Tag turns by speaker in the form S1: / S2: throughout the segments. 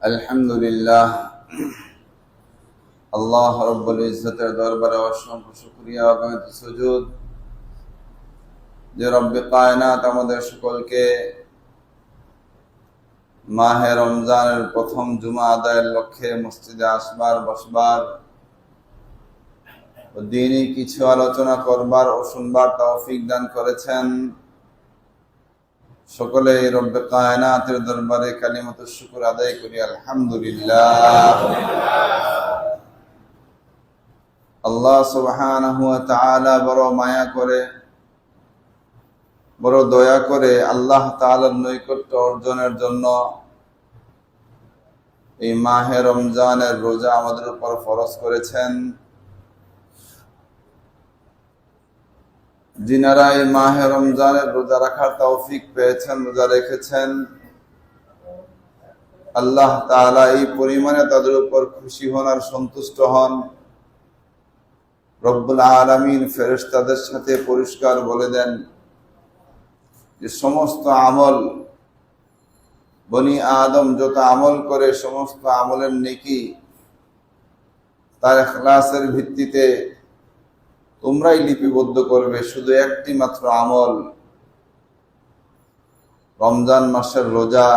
S1: আলহামদুলিল্লাহ আল্লাহ রাব্বুল ইজ্জতের দরবারে অসংখ্য শুকরিয়া এবং সুজুদ যে রব্বে কায়নাত আমাদের সকলকে মাহে রমজানের প্রথম জুমা আদায়ের লক্ষ্যে মসজিদে আসবার বসবার ও দ্বীনি কিছু আলোচনা করবার ও শুনবার তৌফিক দান করেছেন। সকলে রব্বে কায়নাতের দরবারে কালিমাতুশ শুকর আদায় করি আলহামদুলিল্লাহ। আল্লাহ সুবহানাহু ওয়া তাআলা বড় মায়া করে, বড় দয়া করে আল্লাহ তাআলার নৈকট্য অর্জনের জন্য এই মাহে রমজানের রোজা আমাদের উপর ফরজ করেছেন। যিনারা এই মাহে রমজানের রোজা রাখার তৌফিক পেয়েছেন, রোজা রেখেছেন, আল্লাহ তাআলা এই পরিমাণে তাদের উপর খুশি হন আর সন্তুষ্ট হন। রব্বুল আলামিন ফেরেশতাদের সাথে পরিষ্কার বলে দেন যে সমস্ত আমল বনি আদম যত আমল করে সমস্ত আমলের নেকি তার ইখলাসের ভিত্তিতে তোমরাই লিপিবদ্ধ করবে, শুধু একটি মাত্র আমল রমজান মাসের রোজা।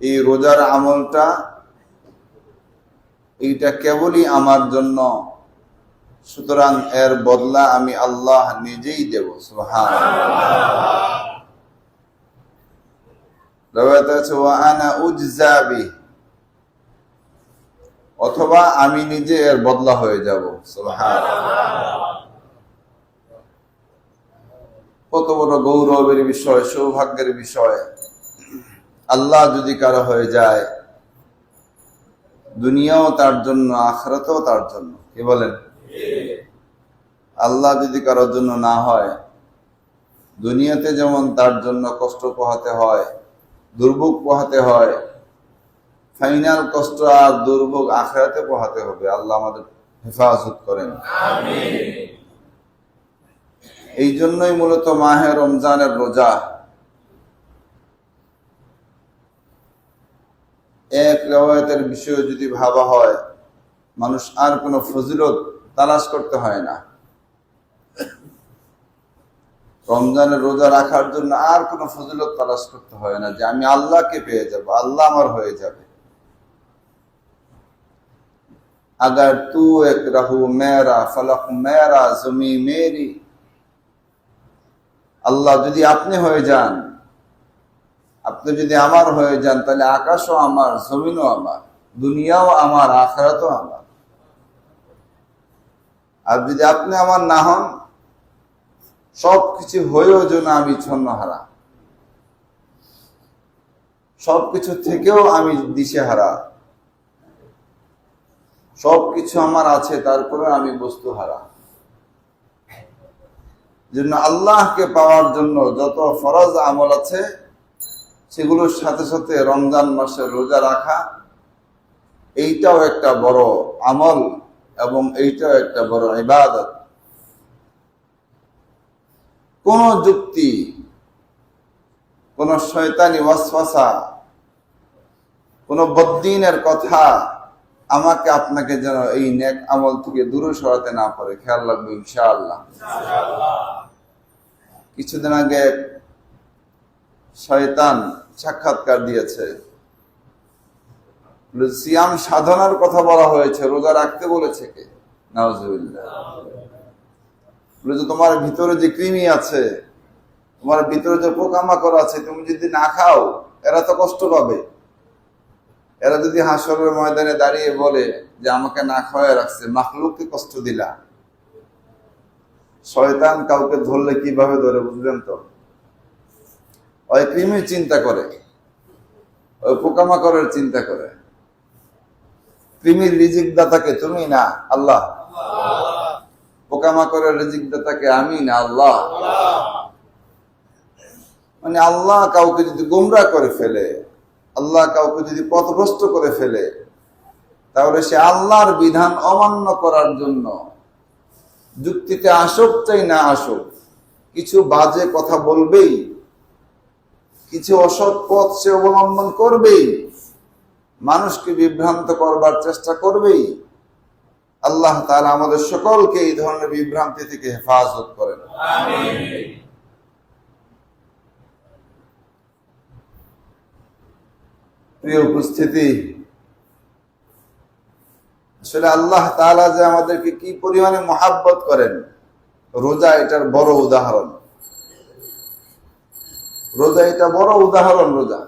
S1: এই রোজার আমলটা এইটা কেবলই আমার জন্য, সুতরাং এর বদলা আমি আল্লাহ নিজেই দেব। সুবহানাল্লাহ। রাওয়ায়াতে আছে ওয়া আনা উজজা বিহি, অথবা আমি নিজে এর বদলা হয়ে যাব। সুবহানাল্লাহ। কত বড় গৌরবের বিষয়, সৌভাগ্যের বিষয়। আল্লাহ যদি কারো হয়ে যায়, দুনিয়াও তার জন্য, আখিরাতও তার জন্য। কি বলেন? আল্লাহ যদি কারোর জন্য না হয়, দুনিয়াতে যেমন তার জন্য কষ্ট পোহাতে হয়, দুর্ভোগ পোহাতে হয়, ফাইনাল কষ্ট আর দুর্ভোগ আখিরাতে পোহাতে হবে। আল্লাহ আমাদের হেফাজত করেন, আমিন। এই জন্যই মূলত মাহে রমজানের রোজা। এক রিওয়ায়াতের বিষয়ে যদি ভাবা হয়, মানুষ আর কোনো ফজিলত তালাশ করতে হয় না। রমজানের রোজা রাখার জন্য আর কোনো ফজিলত তালাশ করতে হয় না যে আমি আল্লাহকে পেয়ে যাব, আল্লাহ আমার হয়ে যাবে। अगर तू एक रहू मेरा फलक मेरा जमी मेरी, আল্লাহ যদি আপনি হয়ে যান, আপনি যদি আমার হয়ে যান, তাহলে আকাশও আমার, জমিনও আমার, দুনিয়াও আমার, আখিরাতও আমার। আর যদি আপনি আমার না হন, সবকিছু হয়েও যেন আমি ছন্নহারা, সবকিছু থেকেও আমি দিশেহারা, সবকিছু আমার আছে তারপরে আমি বস্তুহারা। জন্য আল্লাহকে পাওয়ার জন্য যত ফরজ আমল আছে সেগুলোর সাথে সাথে রমজান মাসে রোজা রাখা এইটাও একটা বড় আমল এবং এইটাও একটা বড় ইবাদত। কোন যুক্তি, কোন শয়তানি ওয়াসওয়াসা, কোন বদ্দীনের কথা আমাকে আপনাকে যেন এই নেক আমল থেকে দূরে সরাতে না পারে। খেয়াল রাখবো ইনশাআল্লাহ। কিছুদিন আগে শয়তান সাক্ষাৎকার দিয়েছে, সিয়াম সাধনার কথা বলা হয়েছে, রোজা রাখতে বলেছে কে? নাউজুবিল্লাহ। তোমার ভিতরে যে কৃমি আছে, তোমার ভিতরে যে পোকামাকড় আছে, তুমি যদি না খাও এরা তো কষ্ট পাবে। এরা যদি হাসরের ময়দানে দাঁড়িয়ে বলে যে আমাকে না খাওয়ায় রাখছে, মাখলুককে কষ্ট দিলা। শয়তান কাউকে ধরলে কিভাবে ধরে বুঝলেন তো? ওই কৃমির চিন্তা করে, ওই পোকামাকড়ের চিন্তা করে। কৃমির রিজিক দাতাকে তুমি না, আল্লাহ। পোকামাকড়ের রিজিক দাতাকে আমি না, আল্লাহ। মানে আল্লাহ কাউকে যদি গোমরা করে ফেলে, আল্লাহ কাউকে যদি পথভ্রষ্ট করে ফেলে, তাহলে সে আল্লাহর বিধান অমান্য করার জন্য যুক্তিতে আসুক চাই না আসুক, কিছু বাজে কথা বলবেই, কিছু অসৎ পথ সে অবলম্বন করবেই। মানুষকে বিভ্রান্ত করবার চেষ্টা করবেই। আল্লাহ তাআলা আমাদের সকলকে এই ধরনের বিভ্রান্তি থেকে হেফাজত করেন। আমিন। প্রিয় উপস্থিতি, আসলে আল্লাহ তাআলা যে আমাদেরকে কি পরিমাণে মহাব্বত করেন, রোজা এটার বড় উদাহরণ। রোজা এটা বড় উদাহরণ। রোজা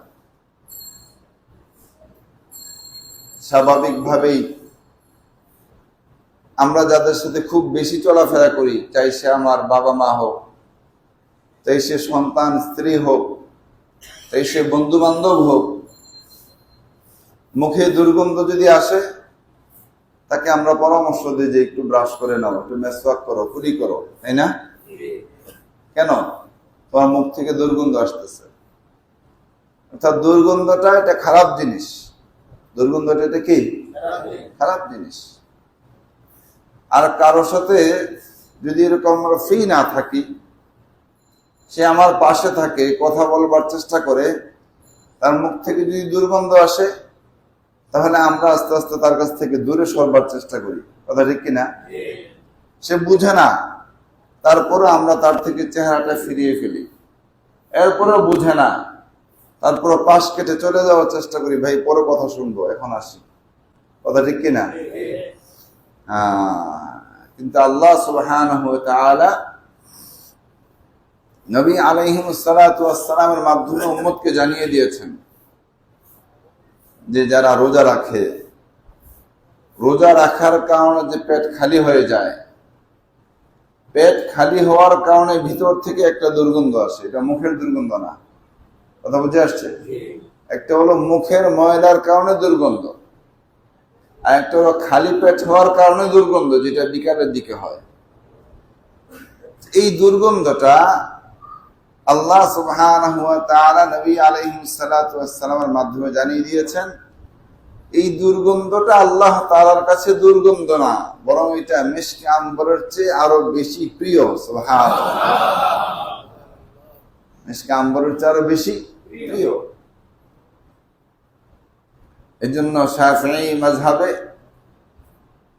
S1: স্বাভাবিকভাবেই আমরা যাদের সাথে খুব বেশি চলাফেরা করি, চাই সে আমার বাবা মা হোক, চাই সে সন্তান স্ত্রী হোক, চাই সে বন্ধু বান্ধব হোক, মুখে দুর্গন্ধ যদি আসে তাকে আমরা পরামর্শ দিই যে একটু ব্রাশ করে নাও, একটু মেসওয়াক করো, কুলি করো, তাই না? কেন? তোমার মুখ থেকে দুর্গন্ধ আসতেছে। অর্থাৎ দুর্গন্ধটা এটা খারাপ জিনিস। দুর্গন্ধটা এটা কি? খারাপ জিনিস। আর কারোর সাথে যদি এরকম আমরা ফ্রি না থাকি, সে আমার পাশে থাকে, কথা বলবার চেষ্টা করে, তার মুখ থেকে যদি দুর্গন্ধ আসে, তাহলে আমরা আস্তে আস্তে তার কাছ থেকে দূরে সরবার চেষ্টা করি। কথা ঠিক কিনা? সে বুঝে না, তারপরে আমরা তার থেকে চেহারাটা ফিরিয়ে ফেলি। এরপরেও বুঝে না, তারপরে পাশ কেটে চলে যাওয়ার চেষ্টা করি, ভাই পরে কথা শুনবো, এখন আসি। কথা ঠিক কিনা? কিন্তু আল্লাহ সুবহানাহু ওয়া তাআলা নবী আলাইহিস সালাতু ওয়াস সালামের মাধ্যমে উম্মতকে জানিয়ে দিয়েছেন যে যারা রোজা রাখে, রোজা রাখার কারণে যে পেট খালি হয়ে যায়, পেট খালি হওয়ার কারণে ভিতর থেকে একটা দুর্গন্ধ আসে। এটা মুখের দুর্গন্ধ না। কথা বুঝে আসছে? একটা হলো মুখের ময়লার কারণে দুর্গন্ধ, আর একটা হলো খালি পেট হওয়ার কারণে দুর্গন্ধ, যেটা বিকালের দিকে হয়। এই দুর্গন্ধটা আল্লাহ সুবহানাহু ওয়া তাআলা নবী আলাইহিস সালাতু ওয়াস সালামের মাধ্যমে জানিয়ে দিয়েছেন। এই দুর্গন্ধটা আল্লাহ তাআলার কাছে দুর্গন্ধ না, বরং এটা মিশকে আম্বরের চেয়ে আরো বেশি প্রিয়। সুবহানাল্লাহ। মিশকে আম্বরের চেয়ে আরো বেশি প্রিয়। এজন্য শাফিঈ মাযহাবে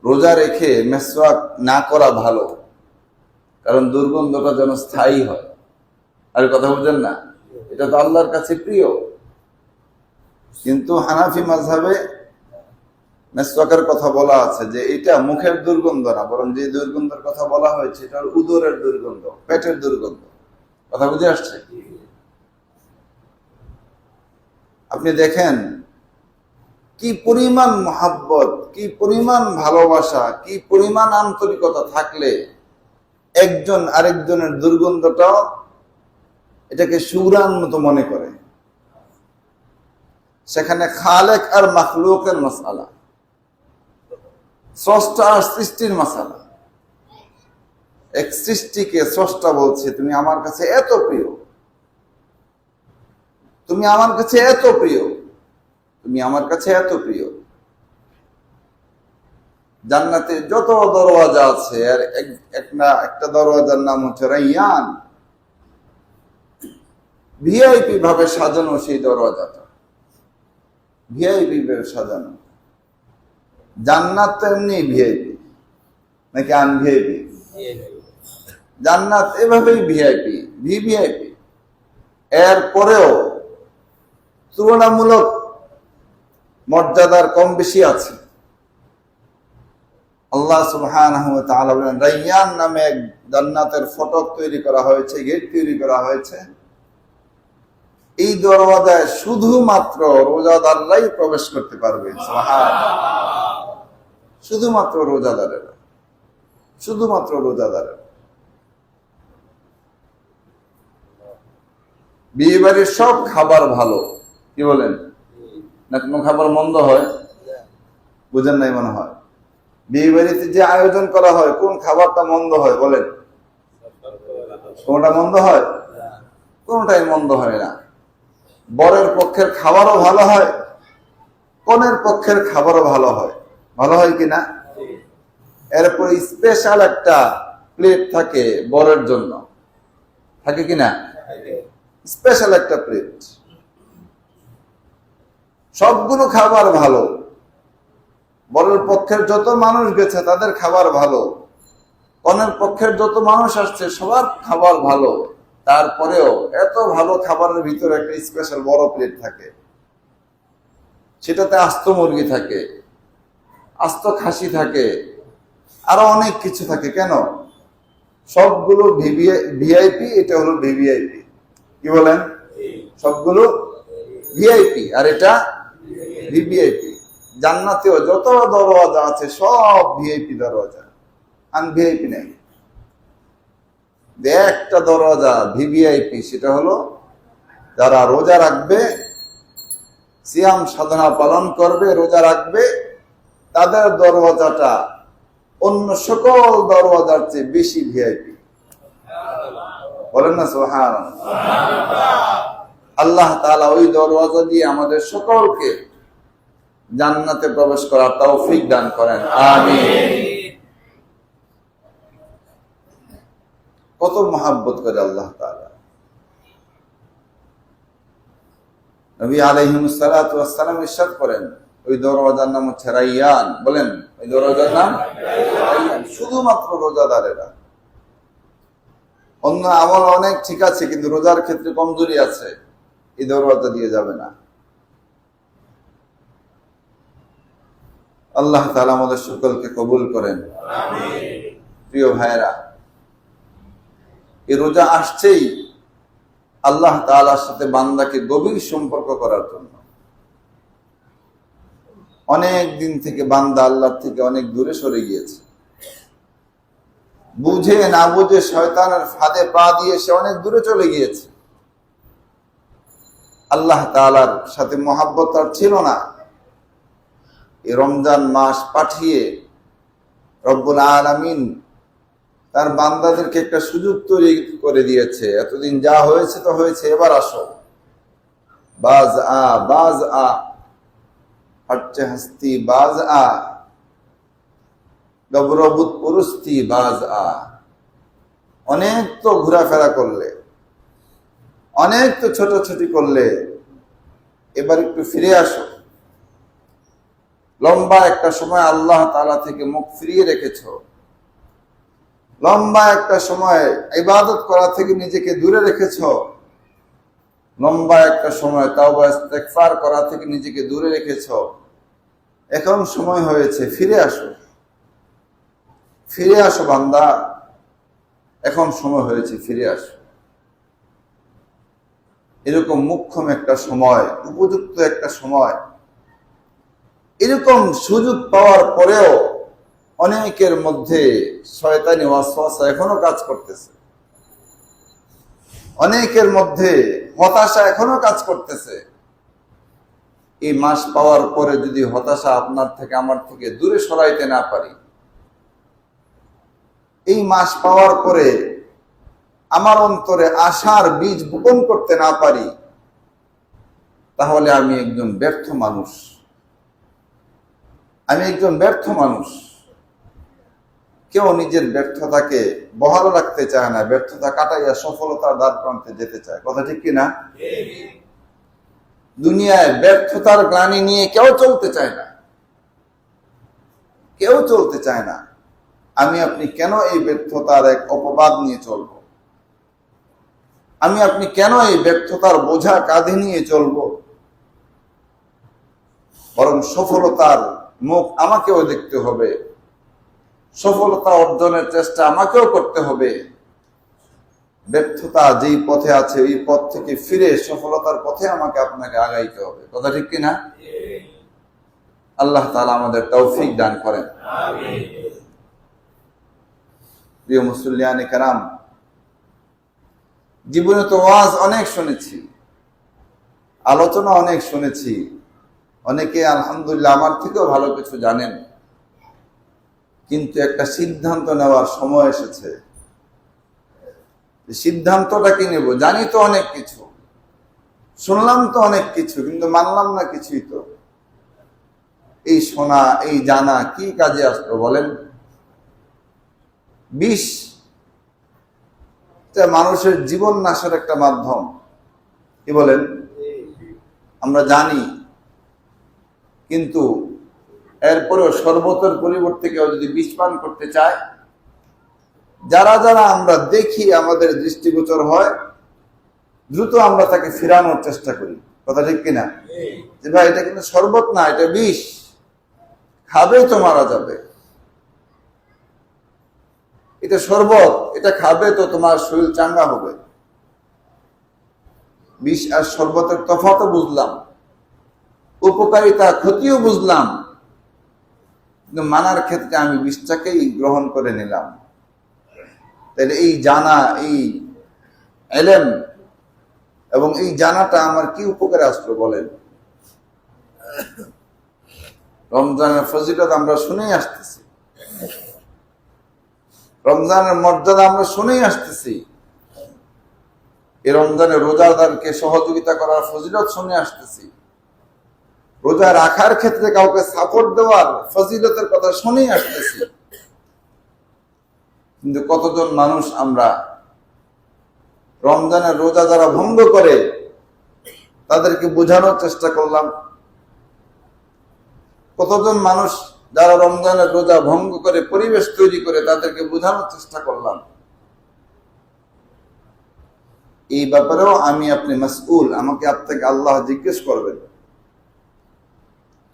S1: রোজা রেখে মিসওয়াক না করা ভালো, কারণ দুর্গন্ধটা যেন স্থায়ী হয়। আর কথা বুঝেন না? এটা তো আল্লাহর কাছে প্রিয়। কিন্তু হানাফি মাযহাবে মিসওয়াকের কথা বলা আছে যে এটা মুখের দুর্গন্ধ না, বরং যে দুর্গন্ধের কথা বলা হয়েছে এটা উদরের দুর্গন্ধ, পেটের দুর্গন্ধ। কথা বুঝে আসছে? আপনি দেখেন কি পরিমাণ মহাব্বত, কি পরিমাণ ভালোবাসা, কি পরিমাণ আন্তরিকতা থাকলে একজন আরেকজনের দুর্গন্ধটাও এটাকে সুরান মতো মনে করে। সেখানে খালেক আর মাখলুকের মাসআলা, স্রষ্টা আর সৃষ্টির মাসআলা। এক সৃষ্টিকে স্রষ্টা বলছে, তুমি আমার কাছে এত প্রিয়, তুমি আমার কাছে এত প্রিয়, তুমি আমার কাছে এত প্রিয়। জান্নাতে যত দরওয়াজা আছে, আর একটা দরওয়াজার নাম হচ্ছে রাইয়ান। ভিআইপি ভাবে সাজানো সেই দরওয়াজাটা, ভিআইপি ভাবে সাজানো। জান্নাত তো এমনি ভিআইপি নাকি আনভিআইপি? জান্নাত এভাবেই ভিআইপি, ভিভিআইপি। এরপরেও তুলনামূলক মর্যাদার কম বেশি আছে। আল্লাহ সুবহানাহু ওয়া তাআলা বলেন, রাইয়ান নামে এক জান্নাতের ফটক তৈরি করা হয়েছে, গেট তৈরি করা হয়েছে। এই দরওয়াজায় শুধুমাত্র রোজাদাররাই প্রবেশ করতে পারবে। সুবহানাল্লাহ। শুধুমাত্র রোজাদারেরা, শুধুমাত্র রোজাদারেরা। বিয়ে বাড়ির সব খাবার ভালো, কি বলেন? না কোনো খাবার মন্দ হয়? বুঝেন নাই মনে হয়। বিয়ে বাড়িতে যে আয়োজন করা হয়, কোন খাবারটা মন্দ হয় বলেন? কোনটা মন্দ হয়? কোনটাই মন্দ হয় না। বরের পক্ষের খাবারও ভালো হয়, কনের পক্ষের খাবারও ভালো হয়। ভালো হয় কিনা? এরপর স্পেশাল একটা প্লেট থাকে বরের জন্য, থাকে কিনা? স্পেশাল একটা প্লেট। সবগুলো খাবার ভালো, বরের পক্ষের যত মানুষ গেছে তাদের খাবার ভালো, কনের পক্ষের যত মানুষ আসছে সবার খাবার ভালো, তারপরেও এত ভালো খাবারের ভিতরে একটা স্পেশাল বড় প্লেট থাকে, সেটাতে আস্ত মুরগি থাকে, আস্ত খাসি থাকে, আরো অনেক কিছু থাকে। কেন? সবগুলো ভিআইপি, এটা হলো ভিভিআইপি। কি বলেন? সবগুলো ভিআইপি আর এটা ভিভিআইপি। জান্নাতেও যত দরওয়াজা আছে সব ভিআইপি দরওয়াজা, আনভিআইপি নেই। একটা দরওয়াজা ভিভিআইপি, সেটা হলো যারা রোজা রাখবে, সিয়াম সাধনা পালন করবে, রোজা রাখবে, তাদের দরওয়াজাটা অন্য সকল দরওয়াজার চেয়ে বেশি ভিআইপি। বলেন না সুবহানাল্লাহ। আল্লাহ তাআলা ওই দরওয়াজা দিয়ে আমাদের সকলকে জান্নাতে প্রবেশ করার তৌফিক দান করেন, আমিন। কত মহব্বত করে আল্লাহ তাআলা। নবী আলাইহিস সালাতু ওয়াস সালাম ইরশাদ করেন, ওই দরওয়াজার নাম হচ্ছে রায়্যান। বলেন, ওই দরওয়াজার নাম রায়্যান। শুধুমাত্র রোজাদারেরা। অন্য আমল অনেক ঠিক আছে, কিন্তু রোজার ক্ষেত্রে কমজোরি আছে, এই দরওয়াজা দিয়ে যাবে না। আল্লাহ তাআলা আমাদের সকলকে কবুল করেন, আমিন। প্রিয় ভাইরা, এই রোজা আসছেই আল্লাহ তাআলার সাথে বান্দাকে গভীর সম্পর্ক করার জন্য। অনেক দিন থেকে বান্দা আল্লাহর থেকে অনেক দূরে সরে গিয়েছে, বুঝে না বুঝে শয়তানের ফাঁদে পা দিয়ে সে অনেক দূরে চলে গিয়েছে। আল্লাহ তাআলার সাথে মহাব্বত তার ছিল না। এই রমজান মাস পাঠিয়ে রব্বুল আলামিন তার বান্দাদেরকে একটা সুযোগ তৈরি করে দিয়েছে। এতদিন যা হয়েছে তো হয়েছে, এবার আসো, বাজ আ বাজ আ, হচ্ছে হস্তি বাজ আ, গবরবুত পুরুস্তি বাজ আ। অনেক তো ঘোরাফেরা করলে, অনেক তো ছোটাছুটি করলে, এবার একটু ফিরে আসো। লম্বা একটা সময় আল্লাহ তাআলা থেকে মুখ ফিরিয়ে রেখেছো, লম্বা একটা সময় ইবাদত করা থেকে নিজেকে দূরে রেখেছো, লম্বা একটা সময় তাওবা ইস্তেগফার করা থেকে নিজেকে দূরে রেখেছো। এখন সময় হয়েছে, ফিরে আসো, ফিরে আসো বান্দা, এখন সময় হয়েছে, ফিরে আসো। এরকম মুখ্যম একটা সময়, উপযুক্ত একটা সময়, এরকম সুযোগ পাওয়ার পরেও অনেকের মধ্যে শয়তানি ওয়াসওয়াসা এখনো কাজ করতেছে, অনেকের মধ্যে হতাশা এখনো কাজ করতেছে। এই মাস পাওয়ার পরে যদি হতাশা আপনার থেকে আমার থেকে দূরে সরাইতে না পারি, এই মাস পাওয়ার পরে আমার অন্তরে আশার বীজ বপন করতে না পারি, তাহলে আমি একজন ব্যর্থ মানুষ, আমি একজন ব্যর্থ মানুষ। কেউ নিজের ব্যর্থতাকে বহাল রাখতে চায় না, ব্যর্থতা কাটাইয়া সফলতার দ্বার প্রান্তে যেতে চায়। কথা ঠিক কিনা? দুনিয়ায় ব্যর্থতার গ্লানি নিয়ে কেউ চলতে চায় না, কেউ চলতে চায় না। আমি আপনি কেন এই ব্যর্থতার এক অপবাদ নিয়ে চলব? আমি আপনি কেন এই ব্যর্থতার বোঝা কাঁধে নিয়ে চলব? বরং সফলতার মুখ আমাকেও দেখতে হবে, সফলতা অর্জনের চেষ্টা আমাকেও করতে হবে। ব্যর্থতা যেই পথে আছে ওই পথ থেকে ফিরে সফলতার পথে আমাকে আপনাকে আগাইতে হবে। কথা ঠিক কিনা? আল্লাহ তাআলা আমাদের তৌফিক দান করেন, আমিন। প্রিয় মুসল্লিয়ানে কেরাম, জীবনে তো ওয়াজ অনেক শুনেছি, আলোচনা অনেক শুনেছি, অনেকে আলহামদুলিল্লাহ আমার থেকেও ভালো কিছু জানেন, কিন্তু একটা সিদ্ধান্ত নেওয়ার সময় এসেছে। সিদ্ধান্তটা কি নেব? জানি তো অনেক কিছু, শুনলাম তো অনেক কিছু, কিন্তু মানলাম না কিছুই। তো এই শোনা, এই জানা কি কাজে আসলো বলেন? বিষ মানুষের জীবন নাশের একটা মাধ্যম। কি বলেন? আমরা জানি কিন্তু এরপরেও শরবতের পরিবর্তে কেউ যদি বিষ পান করতে চায়, যারা যারা আমরা দেখি আমাদের দৃষ্টিগোচর হয়, দ্রুত আমরা তাকে ফিরানোর চেষ্টা করি। কথা ঠিক কিনা? যে ভাই এটা কিন্তু শরবত না, এটা বিষ, খাবেই তো মারা যাবে। এটা শরবত, এটা খাবে তো তোমার শরীর চাঙ্গা হবে। বিষ আর শরবতের তফাৎও বুঝলাম, উপকারিতা ক্ষতিও বুঝলাম, কিন্তু মানার ক্ষেত্রে আমি বিষটাকেই গ্রহণ করে নিলাম। তাহলে এই জানা, এই ইলম এবং এই জানাটা আমার কি উপকারে আসলো বলেন? রমজানের ফজিলত আমরা শুনেই আসতেছি, রমজানের মর্যাদা আমরা শুনেই আসতেছি, এই রমজানে রোজাদারকে সহযোগিতা করার ফজিলত শুনে আসতেছি, রোজা রাখার ক্ষেত্রে কাউকে সাপোর্ট দেওয়ার ফজিলতের কথা শুনেই আসতেছি। কিন্তু কতজন মানুষ আমরা রমজানের রোজা যারা ভঙ্গ করে তাদেরকে বোঝানোর চেষ্টা করলাম? কতজন মানুষ যারা রমজানের রোজা ভঙ্গ করে পরিবেশ তৈরি করে তাদেরকে বোঝানোর চেষ্টা করলাম? এই ব্যাপারেও আমি আপনি মাসউল, আমাকে আপনাকে আল্লাহ জিজ্ঞেস করবেন।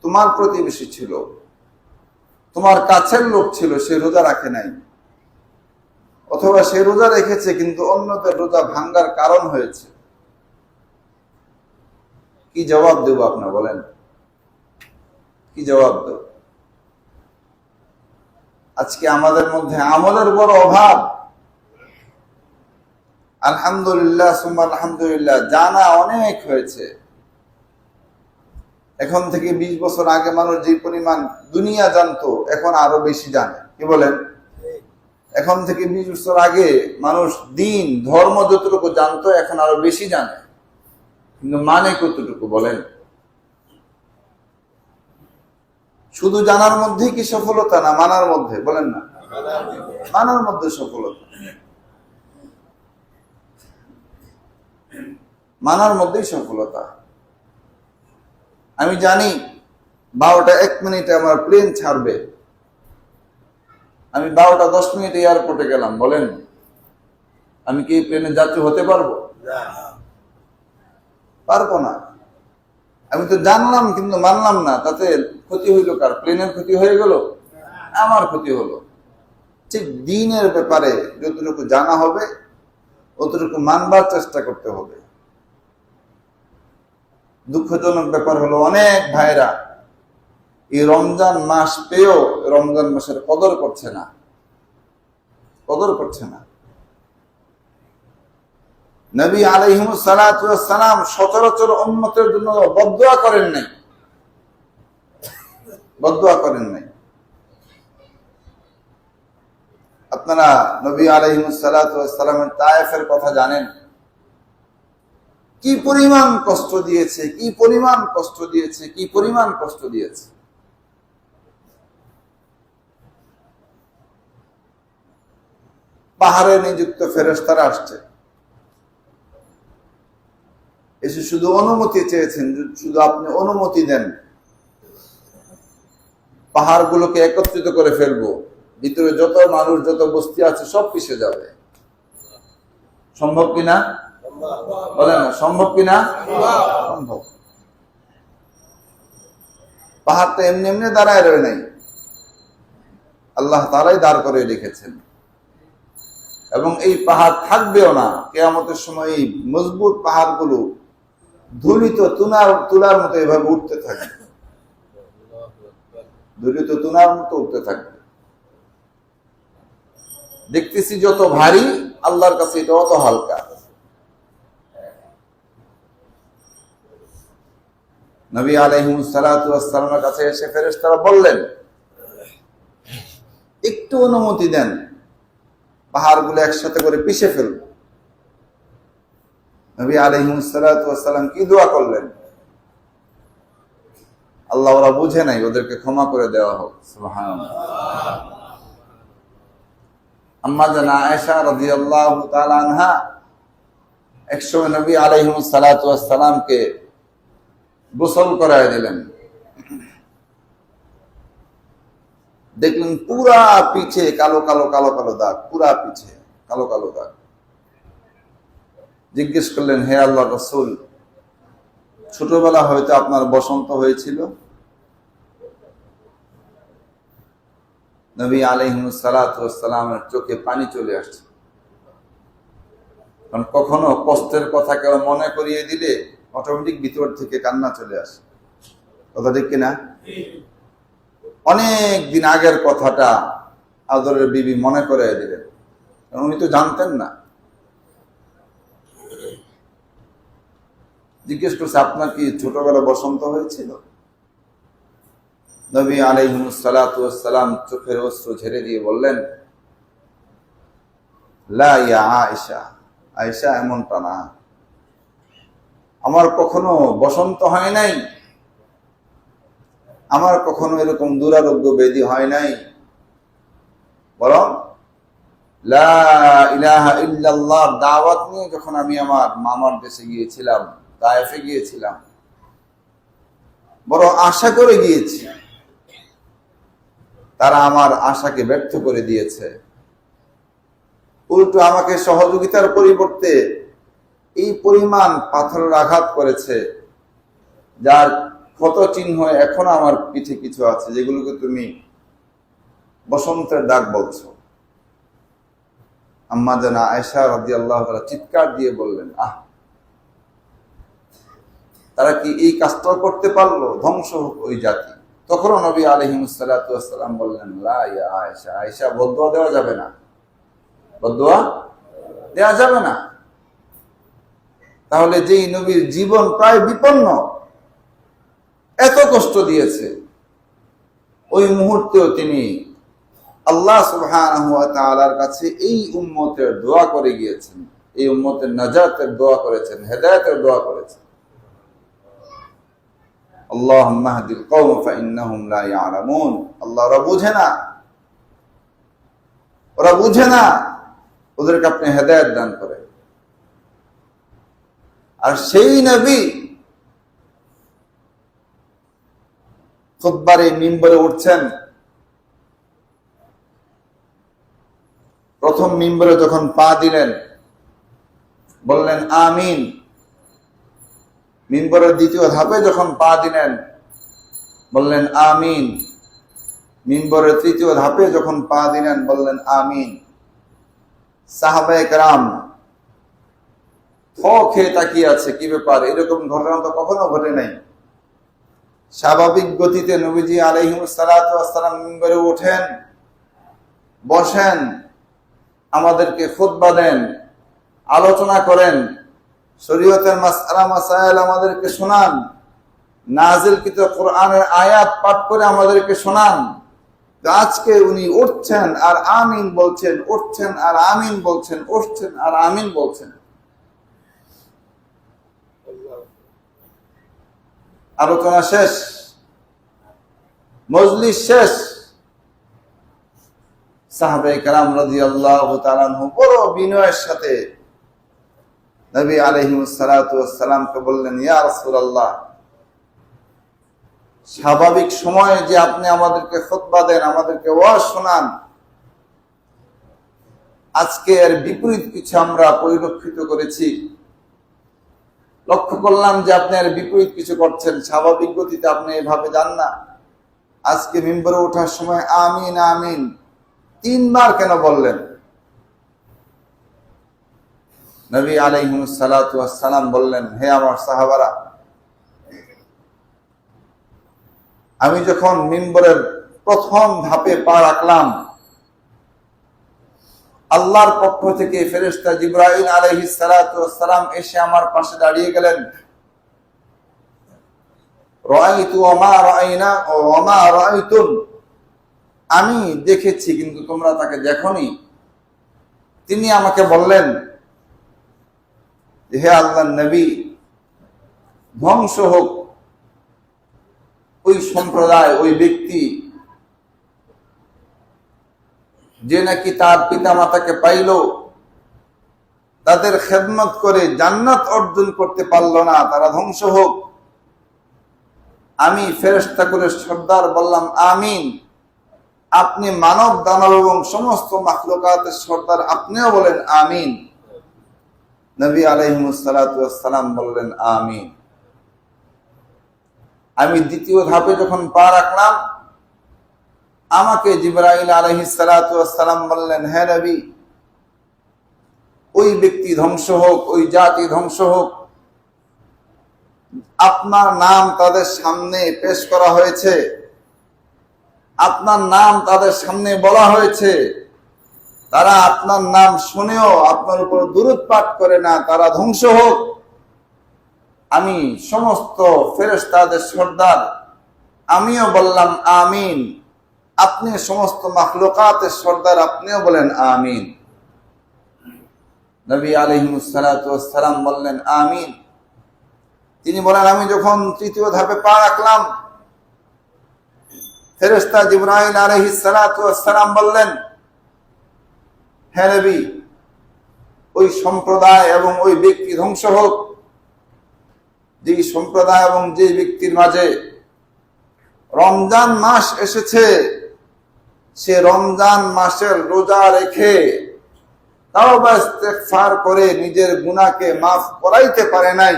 S1: তোমার প্রতিবেশী ছিল, তোমার কাছের লোক ছিল, সে রোজা রাখে নাই, অথবা সে রোজা রেখেছে কিন্তু অন্যদের রোজা ভাঙ্গার কারণ হয়েছে, কি জবাব দেব আপনার বলেন? কি জবাব দেব? আজকে আমাদের মধ্যে আমলের বড় অভাব। আলহামদুলিল্লাহ সুম্মা আলহামদুলিল্লাহ, জানা অনেক হয়েছে। এখন থেকে 20 বছর আগে মানুষ যে পরিমাণ দুনিয়া জানতো, এখন আরো বেশি জানে। কি বলেন? এখন থেকে 20 বছর আগে মানুষ দিন ধর্ম যতটুকু জানতো, এখন আরো বেশি জানে, কিন্তু মানে কতটুকু বলেন? শুধু জানার মধ্যেই কি সফলতা, না মানার মধ্যে? বলেন না, মানার মধ্যে সফলতা, মানার মধ্যেই সফলতা। আমি জানি 12টা 1 মিনিটে আমার প্লেন ছাড়বে, আমি 12টা 10 মিনিটে এয়ারপোর্টে গেলাম, বলেন আমি কি প্লেনের যাত্রী হতে পারবো? পারবো না। আমি তো জানলাম কিন্তু মানলাম না, তাতে ক্ষতি হইল কার? প্লেনের ক্ষতি হয়ে গেল, আমার ক্ষতি হলো। ঠিক দিনের ব্যাপারে যতটুকু জানা হবে অতটুকু মানবার চেষ্টা করতে হবে। দুঃখজনক ব্যাপার হলো অনেক ভাইরা এই রমজান মাস পেয়েও রমজান মাসের কদর করছে না, কদর করছে না। নবী আলাইহিস সালাতু ওয়াস সালাম সচরাচর উম্মতের জন্য বদদুয়া করেন নাই, বদদুয়া করেন নাই। আপনারা নবী আলাইহিস সালাতু ওয়াস সালামের তায়েফের কথা জানেন, কি পরিমাণ কষ্ট দিয়েছে, কি পরিমাণ কষ্ট দিয়েছে, কি পরিমাণ কষ্ট দিয়েছে। পাহাড়ে নিযুক্ত ফেরেশতারা আসছে, এসে শুধু অনুমতি চেয়েছেন, শুধু আপনি অনুমতি দেন, পাহাড়গুলোকে একত্রিত করে ফেলবো, ভিতরে যত মানুষ যত বস্তি আছে সব পিছে যাবে। সম্ভব কিনা? বলেন না, সম্ভব কিনা? সম্ভব। পাহাড় তো এমনি এমনি দাঁড়ায় রয়ে নাই, আল্লাহ তাআলাই দাঁড় করে রেখেছেন। এবং এই পাহাড় থাকবেও না কিয়ামতের সময়। এই মজবুত পাহাড়গুলো ধুলিত তুলার মতো এভাবে উঠতে থাকবে, ধুলিত তুলার মতো উঠতে থাকবে। দেখতেছি যত ভারী, আল্লাহর কাছে এটা অত হালকা। নবী আলাইহিস সালাতু ওয়াস সালামের কাছে এসে ফেরেশতারা বললেন, একটু অনুমতি দেন, পাহাড়গুলো একসাথে করে পিষে ফেলব। নবী আলাইহিস সালাতু ওয়াস সালাম কি দোয়া করলেন? আল্লাহ ওরা বুঝে নাই, ওদেরকে ক্ষমা করে দেওয়া হোক। সুবহানাল্লাহ। আম্মা জানা আয়েশা রাদিয়াল্লাহু তাআলা আনহা একসময় নবী আলাইহিস সালাতু ওয়াস সালামকে গোসল করায় দিলেন। দেখলেন পুরা পিছে কালো কালো কালো কালো দাগ, পুরা পিছে কালো কালো দাগ। জিজ্ঞেস করলেন, হে আল্লাহ রাসূল, ছোটবেলা হয়তো আপনার বসন্ত হয়েছিল? নবী আলাইহিস সালাতু ওয়াস সালামের চোখে পানি চলে আসছে। কারণ কখনো কষ্টের কথা কেউ মনে করিয়ে দিলে অটোমেটিক ভিতর থেকে কান্না চলে আসে। কথা ঠিক কিনা? অনেক দিন আগের কথাটা আদরের বিবি মনে করে দিলেন, উনি তো জানতেন না। জিজ্ঞেস করছে, আপনার কি ছোটবেলা বসন্ত হয়েছিল? নবী আলাইহিস সালাতু ওয়াস সালাম চোখের অশ্রু ঝেড়ে দিয়ে বললেন, লা ইয়া আয়েশা, আয়েশা এমনটা না, আমার কখনো বসন্ত হয় নাই, আমার কখনো এরকম দুরারোগ্য ব্যাধি হয় নাই, বরং লা ইলাহা ইল্লাল্লাহ দাওয়াত নিয়ে যখন আমি আমার মামার দেশে গিয়েছিলাম, তায়েফে গিয়েছিলাম, বড় আশা করে গিয়েছি, তারা আমার আশাকে ব্যর্থ করে দিয়েছে। উল্টো আমাকে সহযোগিতার পরিবর্তে এই পরিমাণ পাথরের আঘাত করেছে, যার ক্ষত চিহ্ন এখন আমার পিঠে কিছু আছে, যেগুলোকে তুমি বসন্তের দাগ বলছো। আম্মা জানা আয়েশা রাদিয়াল্লাহু তাআলা চিৎকার দিয়ে বললেন, আহ, তারা কি এই কাজটা করতে পারলো? ধ্বংস হোক ওই জাতি। তখন নবী আলাইহিস সালাতু ওয়াস সালাম বললেন, লা ইয়া আয়েশা, আয়েশা বদদুয়া দেওয়া যাবে না, বদদুয়া দেওয়া যাবে না। তাহলে যেই নবীর জীবন প্রায় বিপন্ন, এত কষ্ট দিয়েছে, ওই মুহূর্তেও তিনি আল্লাহ সুবহানাহু ওয়া তাআলার কাছে এই উম্মতের দোয়া করে গিয়েছেন, এই উম্মতের নাজাতের দোয়া করেছেন, হেদায়েতের দোয়া করেছেন। আল্লাহুম্মা হদিল কওম ফাইন্নাহুম লা ইয়ালামুন। আল্লাহ, ওরা বুঝে না, ওরা বুঝে না, ওদেরকে আপনি হেদায়েত দান করেন। আর সেই নবী খুতবারে মিম্বরে উঠছেন, প্রথম মিম্বরে যখন পা দিলেন বললেন আমিন। মিম্বরের দ্বিতীয় ধাপে যখন পা দিলেন বললেন আমিন। মিম্বরের তৃতীয় ধাপে যখন পা দিলেন বললেন আমিন। সাহাবায়ে কেরাম খেয়ে তাকিয়ে আছে, কি ব্যাপার, এরকম ঘটনা তো কখনো ঘটে নাই। স্বাভাবিক গতিতে নবীজি আলাইহিস সালাতু ওয়াস সালাম মিম্বরে ওঠেন, বসেন, আমাদেরকে খুতবা দেন, আলোচনা করেন, শরীয়তের মাসআলা মাসাইল আমাদেরকে শোনান, নাযিলকৃত কোরআনের আয়াত পাঠ করে আমাদেরকে শোনান। আজকে উনি উঠছেন আর আমিন বলছেন, উঠছেন আর আমিন বলছেন, উঠছেন আর আমিন বলছেন। আলোচনা শেষ, মজলিস শেষ। সাহাবায়ে কেরাম রাদিয়াল্লাহু তাআলা আনহু বড় বিনয়ের সাথে নবী আলাইহিস সালাতু ওয়াস সালামকে বললেন, ইয়া রাসূলুল্লাহ, স্বাভাবিক সময়ে যে আপনি আমাদেরকে খুতবা দেন, আমাদেরকে ওয়াজ শোনান, আজকে এর বিপরীত কিছু আমরা পরিলক্ষিত করেছি। লক্ষ্য করলাম যে আপনি এর বিপরীত কিছু করছেন, স্বাভাবিক গতিতে আপনি এভাবে যান না। আজকে মিম্বরে ওঠার সময় আমিন আমিন 3 বার কেন বললেন? নবী আলাইহিস সালাতু ওয়াস সালাম বললেন, হে আমার সাহাবারা, আমি যখন মিম্বরের প্রথম ধাপে পা রাখলাম, আল্লাহর পক্ষ থেকে ফেরেশতা জিবরাইল আলাইহিস সালাতু ওয়াস সালাম এসে আমার পাশে দাঁড়িয়ে গেলেন। রাআইতু ওয়া মা রাআইনা ওয়া মা রাআইতুম, আমি দেখেছি কিন্তু তোমরা তাকে দেখোনি। তিনি আমাকে বললেন, হে আল্লাহর নবী, ধ্বংস হোক ওই সম্প্রদায়, ওই ব্যক্তি যে নাকি তার পিতা মাতাকে পাইল, তাদের খেদমত করে জান্নাত অর্জন করতে পারল না, তারা ধ্বংস হোক। আমি ফেরেশতা করে সর্দার বললাম আমিন। আপনি মানব দানব এবং সমস্ত মাখলুকাতের সর্দার, আপনিও বলেন আমিন। নবী আলাইহিস সালাতু ওয়াস সালাম বললেন আমিন। আমি দ্বিতীয় ধাপে যখন পা রাখলাম, আমাকে জিবরাইল আলাইহিস সালাতু ওয়াস সালাম বললেন, হে নবী, ওই ব্যক্তি ধ্বংস হোক, ওই জাতি ধ্বংস হোক, আপনার নাম তাদের সামনে পেশ করা হয়েছে, আপনার নাম তাদের সামনে বলা হয়েছে, তারা আপনার নাম শুনেও আপনার উপর দুরূদ পাঠ করে না, তারা ধ্বংস হোক। আমি সমস্ত ফেরেশতাদের সর্দার, আমিও বললাম আমিন। আপনি সমস্ত মাখলুকাতের সর্দার, আপনিও বলেন আমিন। নবী আলাইহিস সালাতু ওয়াস সালাম বললেন আমিন। তিনি বলেন, আমি যখন তৃতীয় ধাপে পা রাখলাম, ফেরেশতা জিবরাইল আলাইহিস সালাতু ওয়াস সালাম বললেন, হে নবী, ওই সম্প্রদায় এবং ওই ব্যক্তি ধ্বংস হোক, যে সম্প্রদায় এবং যে ব্যক্তির মাঝে রমজান মাস এসেছে, সে রমজান মাসের রোজা রেখে তাওবা ইস্তেগফার করে নিজের গুনাহকে মাফ করাইতে পারে নাই,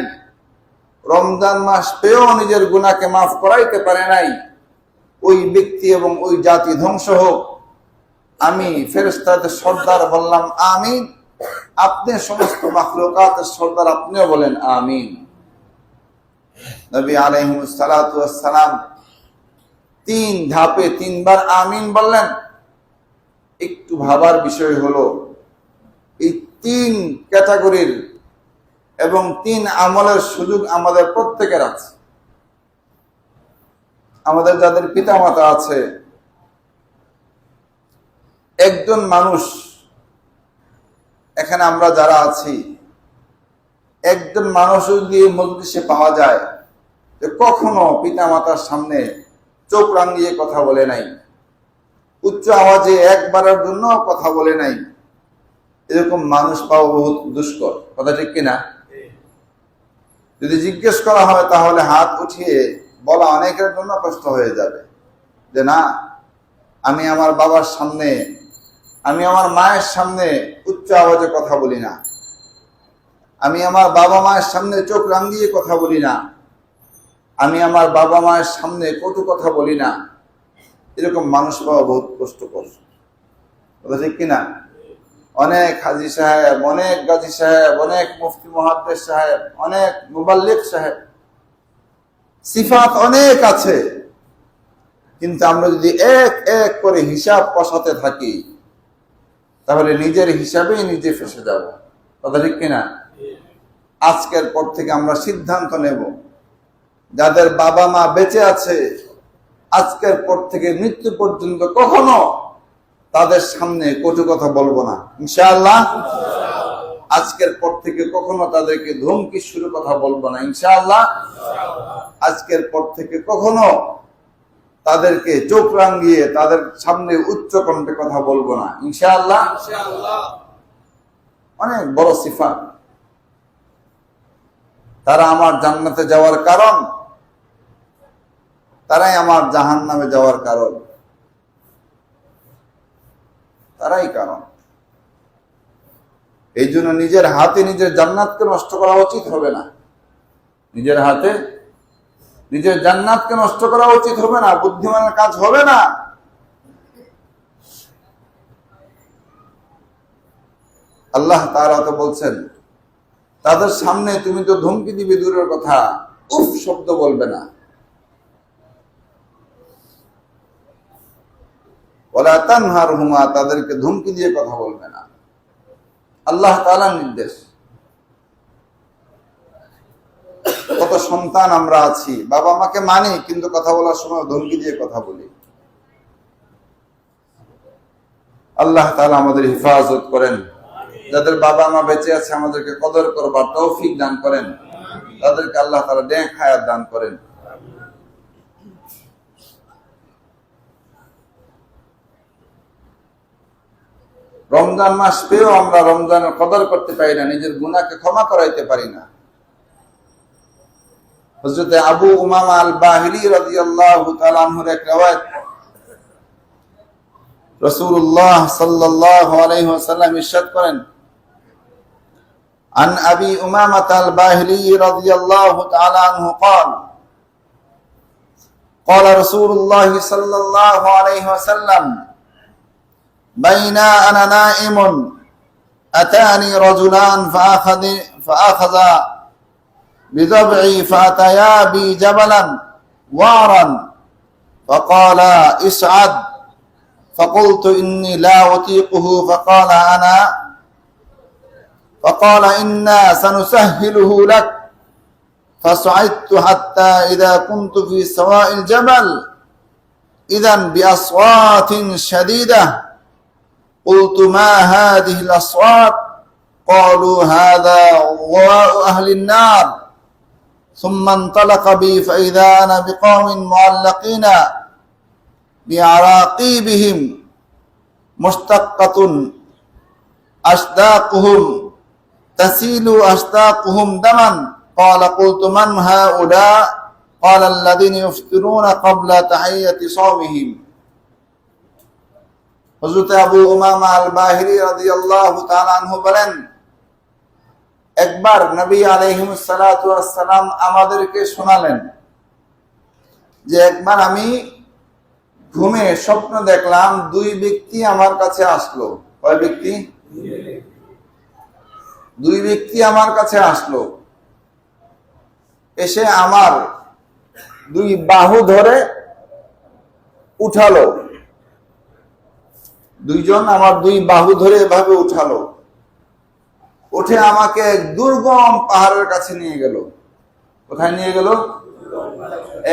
S1: রমজান মাস পেয়েও নিজের গুনাহকে মাফ করাইতে পারে নাই, ওই ব্যক্তি এবং ওই জাতি ধ্বংস হোক। আমি ফেরেশতাদের সর্দার বললাম আমিন। আপনি সমস্ত মাখলুকাতের সর্দার, আপনিও বলেন আমিন। নবী আলাইহিস সালাতু ওয়াস সালাম 3 ধাপে 3 বার আমিন বললেন। একটু ভাবার বিষয় হলো, এই 3 ক্যাটাগরির এবং 3 আমলের সুযোগ আমাদের প্রত্যেকের আছে। আমাদের যাদের পিতামাতা আছে, একজন মানুষ, এখানে আমরা যারা আছি, একজন মানুষ যদি মজলিসে পাওয়া যায় যে কখনো পিতামাতার সামনে চোখ রাঙিয়ে কথা বলে নাই, উচ্চ আওয়াজে একবারের জন্য কথা বলে নাই, এরকম মানুষ পাওয়া বহুত দুষ্কর। কথা ঠিক কিনা? যদি জিজ্ঞেস করা হয় তাহলে হাত উঠিয়ে বলা অনেকের জন্য কষ্ট হয়ে যাবে যে না, আমি আমার বাবার সামনে, আমি আমার মায়ের সামনে উচ্চ আওয়াজে কথা বলি না, আমি আমার বাবা মায়ের সামনে চোখ রাঙিয়ে কথা বলি না, আমি আমার বাবা মায়ের সামনে কটু কথা বলি না। এরকম মানুষ পাওয়া বহুত কষ্টকর। কথা ঠিক কিনা? অনেক হাজী সাহেব, অনেক গাজী সাহেব, অনেক মুফতি মুহাদ্দিস সাহেব, অনেক মুবাল্লিগ সাহেব, সিফাত অনেক আছে, কিন্তু আমরা যদি এক এক করে হিসাব কষাতে থাকি তাহলে নিজের হিসাবেই নিজে ফেসে যাব। কথা ঠিক কিনা? আজকের পর থেকে আমরা সিদ্ধান্ত নেব, যাদের বাবা মা বেঁচে আছে, আজকের পর থেকে মৃত্যু পর্যন্ত কখনো তাদের সামনে কটু কথা বলবো না, ইনশাআল্লাহ। আজকের পর থেকে কখনো তাদেরকে ধমকি শুরু কথা বলবো না, ইনশাআল্লাহ। আজকের পর থেকে কখনো তাদেরকে চোখ রাঙিয়ে তাদের সামনে উচ্চ কণ্ঠে কথা বলবো না, ইনশাআল্লাহ। অনেক বড় সিফাত। তারা আমার জান্নাতে যাওয়ার কারণ, তারাই আমার জাহান্নামে যাওয়ার কারণ, তারাই কারণ। এই জন্য নিজের হাতে নিজের জান্নাতকে নষ্ট করা উচিত হবে না। নিজের হাতে নিজের জান্নাতকে নষ্ট করা উচিত হবে না, বুদ্ধিমানের কাজ হবে না। আল্লাহ তাআলা তো বলছেন, তাদের সামনে তুমি তো ধমকি দিবে দূরের কথা, উফ শব্দ বলবে না। ওয়ালা তানহারহুমা, তাদেরকে ধমকি দিয়ে কথা বলবে না। আল্লাহ তাআলার নির্দেশ। কত সন্তান আমরা আছি, বাবা মাকে মানি কিন্তু কথা বলার সময় ধমকি দিয়ে কথা বলি। আল্লাহ তাআলা আমাদের হেফাজত করেন। যাদের বাবা মা বেঁচে আছে আমাদেরকে কদর করবার তৌফিক দান করেন, তাদেরকে আল্লাহ তাআলা নেক হায়াত দান করেন। রমজান মাস পেয়েও আমরা রমজানের কদর করতে পারি না, নিজের গুনাহকে ক্ষমা করাইতে পারি না। হযরত আবু উমামা আল বাহিলি রাদিয়াল্লাহু তাআলা আনহুর এক রিওয়ায়াত, রাসূলুল্লাহ সাল্লাল্লাহু আলাইহি ওয়াসাল্লাম ইরশাদ করেন, عن أبي أمامة الباهلي رضي الله تعالى عنه قال قال رسول الله صلى الله عليه وسلم بين أنا نائم أتاني رجلان فأخذ بضبعي فأتيا بي جبلا وارا فقال اصعد فقلت إني لا أطيقه فقال إنا سنسهله لك فصعدت حتى إذا كنت في سواء الجبل إذا بأصوات شديدة قلت ما هذه الأصوات قالوا هذا ضواء أهل النار ثم انطلق بي فإذا أنا بقوم معلقين بعراقيبهم مشتقة أشداقهم تسيل أشداقهم دما قال قلت من هؤلاء قال الذين يفطرون قبل تحية صومهم হযরত আবু উমামা আল বাহিরি রাদিয়াল্লাহু তাআলা আনহু বলেন, একবার নবী আলাইহিস সালাতু ওয়াস সালাম আমাদেরকে শোনালেন যে একবার আমি ঘুমে স্বপ্ন দেখলাম দুই ব্যক্তি আমার কাছে আসলো। কয় ব্যক্তি? দুই ব্যক্তি আমার কাছে আসলো, এসে আমার দুই বাহু ধরে উঠালো। দুইজন আমার দুই বাহু ধরে এভাবে উঠালো, উঠে আমাকে এক দুর্গম পাহাড়ের কাছে নিয়ে গেল। কোথায় নিয়ে গেল?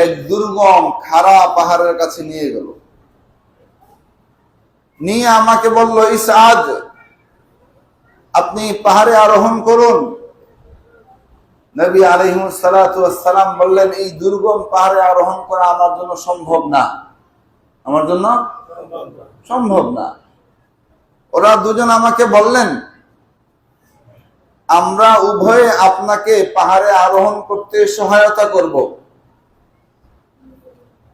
S1: এক দুর্গম খাড়া পাহাড়ের কাছে নিয়ে গেল। নিয়ে আমাকে বলল, ইসআদ, আপনি পাহাড়ে আরোহণ করুন। নবী আলাইহিস সালাতু ওয়াস সালাম বললেন, এই দুর্গম পাহাড়ে আরোহণ করা আমার জন্য সম্ভব না, আমার জন্য সম্ভব না। ওরা দুজন আমাকে বললেন, আমরা উভয়ে আপনাকে পাহাড়ে আরোহণ করতে সহায়তা করব।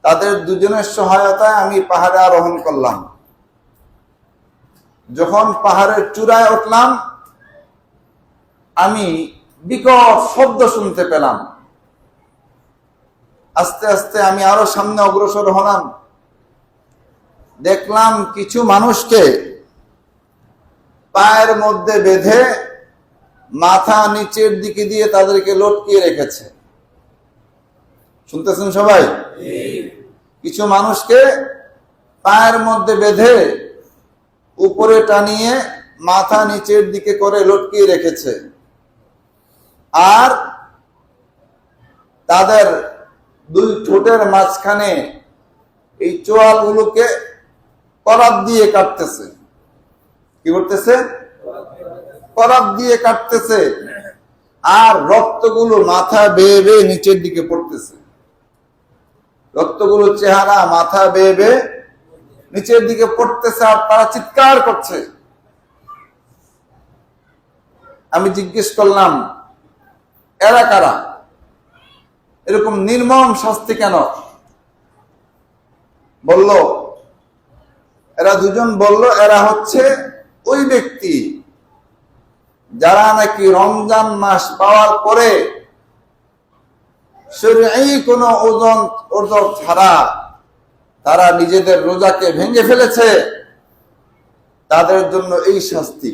S1: তাদের দুজনের সহায়তায় আমি পাহাড়ে আরোহণ করলাম। যখন পাহাড়ের চূড়ায় উঠলাম, আমি বিকট শব্দ শুনতে পেলাম। আস্তে আস্তে আমি আরো সামনে অগ্রসর হলাম। দেখলাম কিছু মানুষকে পায়ের মধ্যে বেঁধে মাথা নিচের দিকে দিয়ে তাদেরকে লটকিয়ে রেখেছে। শুনতেছেন সবাই? কিছু মানুষকে পায়ের মধ্যে বেঁধে উপরে টানিয়ে মাথা নিচের দিকে করে লটকিয়ে রেখেছে, আর তাদের দুই ঠোঁটের মাঝখানে এই চোয়ালগুলোকে করাত দিয়ে কাটতেছে। কি করতেছে? করাত দিয়ে কাটতেছে, আর রক্তগুলো মাথা বেয়ে বেয়ে নিচের দিকে পড়তেছে। রক্তগুলো চেহারা মাথা বেয়ে বেয়ে নিচের দিকে পড়তেছে, আর তারা চিৎকার করছে। আমি জিজ্ঞেস করলাম, এরা কারা? এরকম নির্মম শাস্তি কেন? বলল, এরা দুজন বলল, এরা হচ্ছে ওই ব্যক্তি যারা নাকি রমজান মাস পাওয়ার পরে শরঈ কোনো ওযর ছাড়া তারা নিজেদের রোজাকে ভেঙে ফেলেছে, তাদের জন্য এই শাস্তি।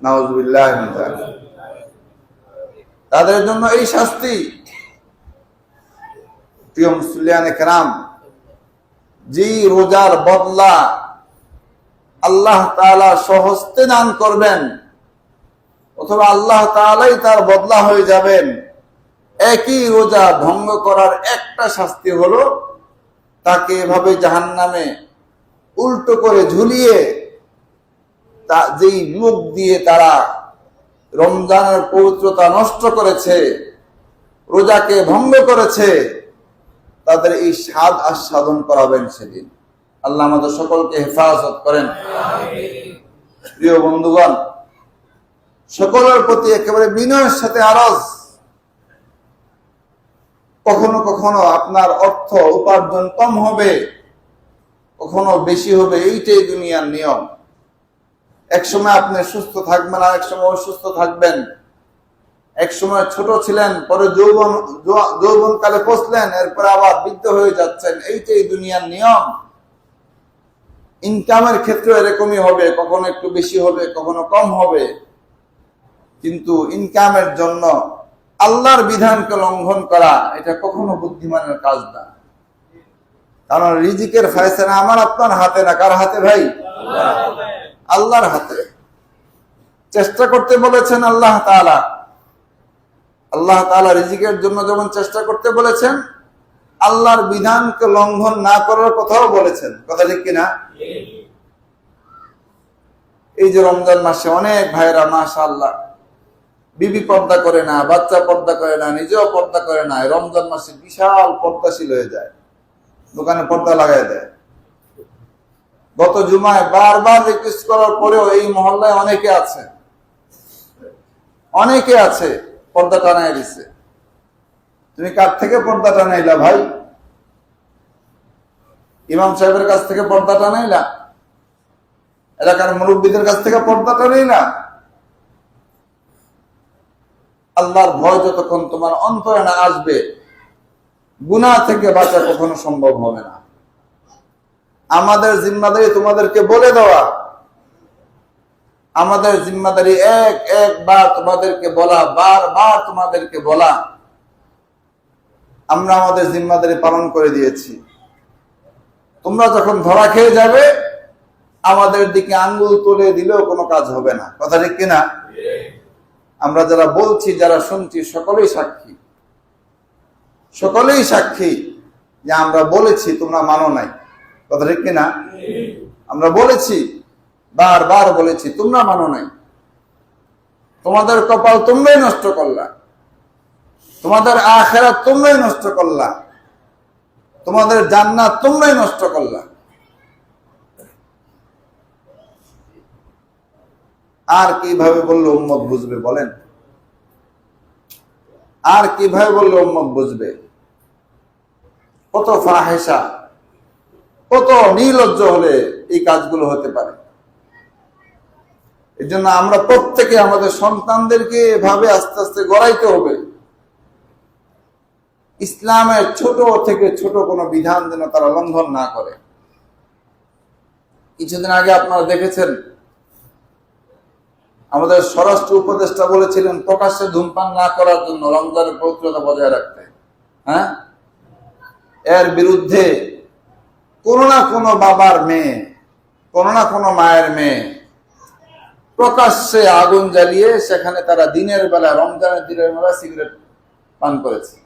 S1: নাউযুবিল্লাহ মিন যালিক। তাদের জন্য এই শাস্তি। প্রিয় মুসলিয়ানে কেরাম, যে রোজার বদলা আল্লাহ তাআলা সহস্তে দান করবেন, অথবা আল্লাহ তাআলাই তার বদলা হয়ে যাবেন, একই রোজা ভঙ্গ করার একটা শাস্তি হলো তাকে এভাবে জাহান্নামে উল্টো করে ঝুলিয়ে, যেই মুখ দিয়ে তারা রমজানের পবিত্রতা নষ্ট করেছে, রোজাকে ভঙ্গ করেছে, তাদের এই স্বাদ আস্বাদন করাবেন সেদিন। আল্লাহ আমাদের সকলকে হেফাজত করেন। প্রিয় বন্ধুগণ, সকলের প্রতি একেবারে বিনয়ের সাথে আরজ, কখনো কখনো আপনার অর্থ উপার্জন কম হবে, কখনো বেশি হবে, এইটাই দুনিয়ার নিয়ম। এক সময় আপনি সুস্থ থাকবেন, আর এক সময় অসুস্থ থাকবেন। এক সময় ছোট ছিলেন, পরে যৌবন কালে পৌঁছলেন, এরপরে আবার বৃদ্ধ হয়ে যাচ্ছেন। এইটাই দুনিয়ার নিয়ম। ইনকামের ক্ষেত্রে এরকমই হবে, কখনো একটু বেশি হবে, কখনো কম হবে। কিন্তু ইনকামের জন্য আল্লাহর বিধানকে লঙ্ঘন করা, এটা কখনো বুদ্ধিমানের কাজ না। কারণ রিজিকের ফয়সালা আমার আপনার হাতে না। কার হাতে ভাই? আল্লাহর হাতে। চেষ্টা করতে বলেছেন আল্লাহ তাআলা। আল্লাহ তাআলা রিজিকের জন্য যেমন চেষ্টা করতে বলেছেন, আল্লাহর বিধানকে লঙ্ঘন না করার কথাও বলেছেন। কথা ঠিক কিনা? এই যে রমজান মাসে অনেক ভাইরা মাশাআল্লাহ বিবি পর্দা করে না, বাচ্চা পর্দা করে না, নিজেও পর্দা করে না, রমজান মাসে বিশাল পর্দাশীল হয়ে যায়, দোকানে পর্দা লাগাই দেয়। গত জুমায় বারবার রিকোয়েস্ট করার পরেও এই মহল্লায় অনেকে আছে পর্দা টানায় দিচ্ছে। তুমি কার থেকে পর্দা টানাইলা ভাই? ইমাম সাহেবের কাছ থেকে পর্দা টানাইলা? এলাকার মুরব্বীদের কাছ থেকে পর্দা টানাইলা? আল্লাহর ভয় যতক্ষণ তোমার অন্তরে না আসবে, গুনাহ থেকে বাঁচা কখনো সম্ভব হবে না। আমাদের জিম্মাদারি তোমাদেরকে বলে দেওয়া, আমাদের জিম্মাদারি একবার তোমাদেরকে বলা, বারবার তোমাদেরকে বলা। আমরা আমাদের জিম্মাদারি পালন করে দিয়েছি। তোমরা যখন ধরা খেয়ে যাবে, আমাদের দিকে আঙ্গুল তুলে দিলেও কোনো কাজ হবে না। কথা ঠিক কিনা? আমরা যারা বলছি, যারা শুনছি, সকলেই সাক্ষী যে আমরা বলেছি, তোমরা মানো নাই। কথা ঠিক কিনা? আমরা বলেছি, বারবার বলেছি, তোমরা মানো নাই। তোমাদের কপাল তোমরাই নষ্ট করলা, তোমাদের আখিরাত তোমরাই নষ্ট করলা, তোমাদের জান্নাত তোমরাই নষ্ট করলা। আর কিভাবে বললে উম্মত বুঝবে বলেন? আর কিভাবে বললে উম্মত বুঝবে? কত ফাহেসা, কত নির্লজ্জ হলে এই কাজগুলো হতে পারে। এই জন্য আমরা প্রত্যেকে আমাদের সন্তানদেরকে এভাবে আস্তে আস্তে গড়াইতে হবে। ইসলামের ছোট থেকে ছোট কোনো বিধান যেন তারা লঙ্ঘন না করে। কিছুদিন আগে আপনারা দেখেছেন, আমাদের স্বরাষ্ট্র উপদেষ্টা বলেছিলেন প্রকাশ্যে ধূমপান না করার জন্য, রমজানের পবিত্রতা বজায় রাখতে। হ্যাঁ, এর বিরুদ্ধে কোনো না কোনো বাবার মেয়ে, কোনো না কোনো মায়ের মেয়ে প্রকাশ্যে আগুন জ্বালিয়ে সেখানে তারা দিনের বেলা, রমজানের দিনের বেলা সিগারেট পান করেছে।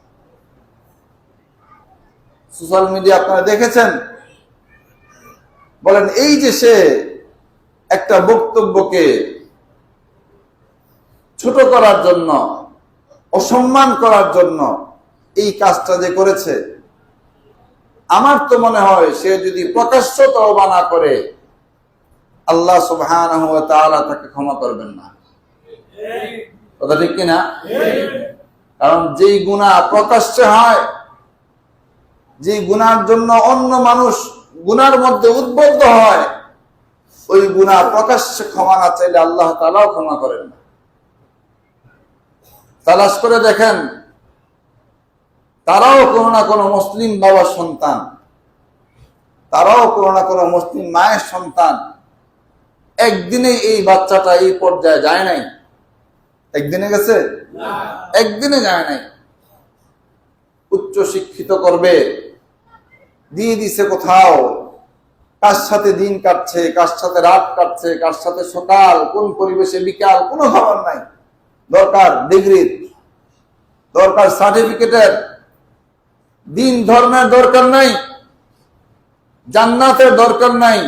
S1: সোশ্যাল মিডিয়া আপনারা দেখেছেন। বলেন, এই যে সে একটা বক্তব্যকে ছোট করার জন্য, অসম্মান করার জন্য এই কাজটা যে করেছে, আমার তো মনে হয় সে যদি প্রকাশ্য তওবা না করে, আল্লাহ সুবহানাহু ওয়া তাআলা তাকে ক্ষমা করবেন না। কথা ঠিক কিনা? কারণ যেই গুনাহ প্রকাশ্যে হয়, যে গুনার জন্য অন্য মানুষ গুনার মধ্যে উদ্বুদ্ধ হয়, ওই গুনাহ প্রকাশ্যে ক্ষমা না চাইলে আল্লাহ তাআলাও ক্ষমা করেন না। তালাশ করে দেখেন, তারাও কোনো না কোনো মুসলিম বাবার সন্তান, তারাও কোনো না কোনো মুসলিম মায়ের সন্তান। একদিনে এই বাচ্চাটা এই পর্যায়ে যায় নাই। একদিনে গেছে? একদিনে যায় নাই। উচ্চ শিক্ষিত করবে, দিয়ে দিছে কোথাও, কার সাথে দিন কাটছে, কার সাথে রাত কাটছে, কার সাথে সকাল, কোন পরিবেশে বিকাল, কোনো খবর নাই। দরকার ডিগ্রির, দরকার সার্টিফিকেটের, দিন ধর্মের দরকার নাই, জান্নাতের দরকার নাই,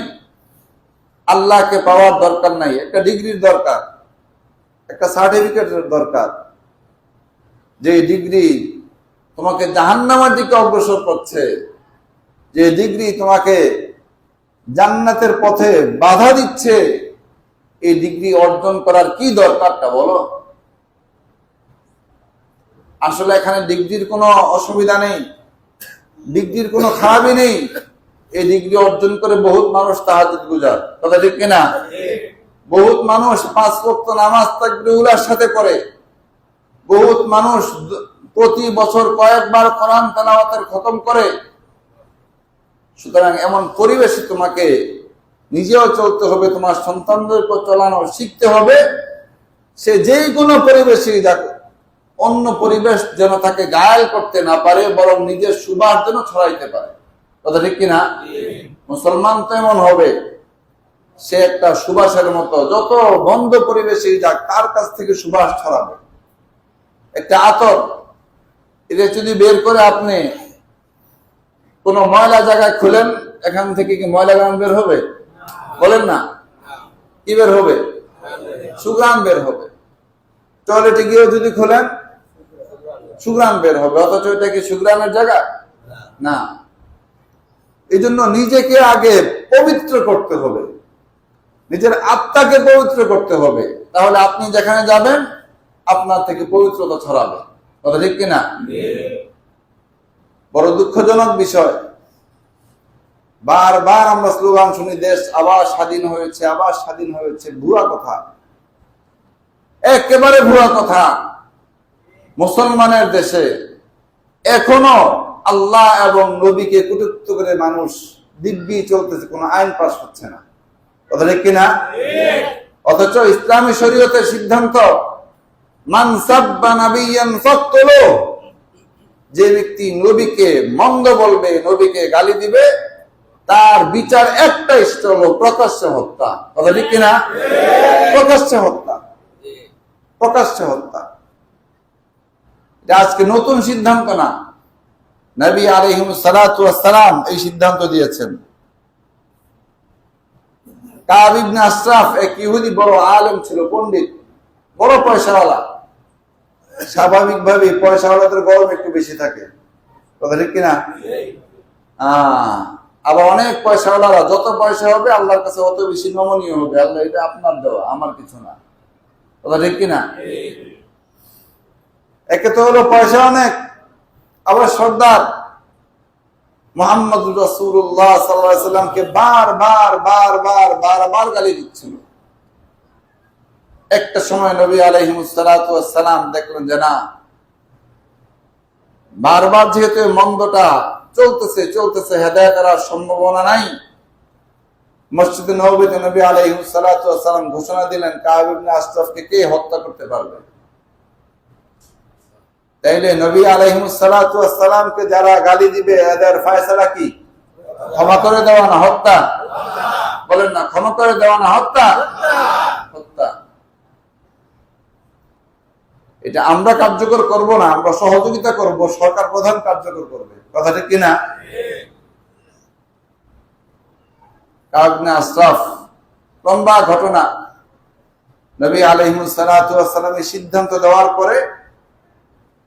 S1: আল্লাহকে পাওয়ার দরকার নাই। একটা ডিগ্রির দরকার, একটা সার্টিফিকেটের দরকার, যে ডিগ্রি তোমাকে জাহান্নামের দিকে অগ্রসর করছে, যে ডিগ্রি তোমাকে জান্নাতের পথে বাধা দিচ্ছে। এই ডিগ্রি অর্জন করার কি দরকারটা বলো? আসলে এখানে ডিগ্রির কোনো অসুবিধা নেই, ডিগ্রির কোনো খারাপই নেই। এই ডিগ্রি অর্জন করে বহুত মানুষ তাহাজ্জুদ গুজার, কথা ঠিক কিনা? বহুত মানুষ 5 ওয়াক্ত নামাজ তাকবীরুল্লাহর সাথে পড়ে, বহুত মানুষ প্রতি বছর কয়েকবার কোরআন তেলাওয়াতের খতম করে। সুতরাং এমন পরিবেশে তোমাকে নিজেও চলতে হবে, তোমার সন্তানদেরকে চলানো শিখতে হবে। সে যেই কোনো পরিবেশই যাক, অন্য পরিবেশ যেন তাকে গায়েল করতে না পারে, বরং নিজের সুবাস যেন ছড়াইতে পারে, কথা ঠিক কিনা? মুসলমান তো এমন হবে, সে একটা সুবাসের মতো, যত বন্ধ পরিবেশে যাক তার কাছ থেকে সুবাস ছড়াবে। একটা আতর, এটা যদি বের করে আপনি কোন ময়লা জায়গায় খুলেন, এখান থেকে কি ময়লা গান বের হবে? বলেন না, কি বের হবে? সুগ্রাম বের হবে। টয়লেটে গিয়েও যদি খোলেন, সুগ্রাম বের হবে। অথচ এটা কি সুগ্রামের জায়গা না। এই জন্য নিজেকে আগে পবিত্র করতে হবে, নিজের আত্মাকে পবিত্র করতে হবে, তাহলে আপনি যেখানে যাবেন আপনার থেকে পবিত্রতা ছড়াবে, কথা ঠিক কিনা? বড় দুঃখজনক বিষয়, বারবার আমরা স্লোগান শুনি, দেশ আবার স্বাধীন হয়েছে, আবার স্বাধীন হয়েছে। ভুয়া কথা, একেবারে ভুয়া কথা। মুসলমানের দেশে এখনো আল্লাহ এবং নবীকে কটূক্তি করে মানুষ দিব্যি চলতেছে, কোনো আইন পাস হচ্ছে না, কথা ঠিক কিনা? অথচ ইসলামী শরীয়তের সিদ্ধান্ত, মান সাব্বা নাবিয়ান ফাকতুলু, যে ব্যক্তি নবীকে মন্দ বলবে, নবীকে গালি দিবে, তার বিচার একটাই, হলো প্রকাশ্য হত্যা, কথা ঠিক কিনা? প্রকাশ্য হত্যা, প্রকাশ্য হত্যা। এটা আজকে নতুন সিদ্ধান্ত না, নবী আলাইহিস সালাতু ওয়াস সালাম এই সিদ্ধান্ত দিয়েছেন। কাব ইবনে আশরাফ এক ইহুদি বড় আলেম ছিল, পণ্ডিত, বড় পয়সাওয়ালা। স্বাভাবিকভাবে পয়সাওয়ালাদের গরম একটু বেশি থাকে, কথা ঠিক কিনা? আবার অনেক পয়সাওয়ালারা যত পয়সা হবে আল্লাহর কাছে অত বেশি নমনীয় হবে, আল্লাহ এটা আপনার দেওয়া, আমার কিছু না, কথা ঠিক কিনা? একে তো হলো পয়সা অনেক, আবার সর্দার মুহাম্মদ রাসূলুল্লাহ সাল্লাল্লাহু আলাইহি ওয়াসাল্লামকে বারবার গালি দিচ্ছিল। একটা সময় নবী আলাইহিস সালাতু ওয়াস সালাম দেখলেন যে না, বারবার যেহেতু মন্দটা চলতেছে, হেদায়েত করার সম্ভাবনা নাই। মসজিদে নববীতে নবী আলাইহিস সালাতু ওয়াস সালাম ঘোষণা দিলেন, কাব ইবনে আশরাফকে কে হত্যা করতে পারবে? তাইলে নবী আলাইহিস সালাতু ওয়াস সালামকে যারা গালি দিবে, এদের ফয়সালা কি? ক্ষমা করে দেওয়া না হত্যা? বলেন না, ক্ষমা করে দেওয়া না হত্যা? হত্যা। এটা আমরা কার্যকর করব না, আমরা সহযোগিতা করব, সরকার প্রধান কার্যকর করবে, কথা ঠিক কিনা? কাব ইবনে আশরাফ, লম্বা ঘটনা। নবী আলাইহিস সালাতু ওয়াস সালামের সিদ্ধান্ত দেওয়ার পরে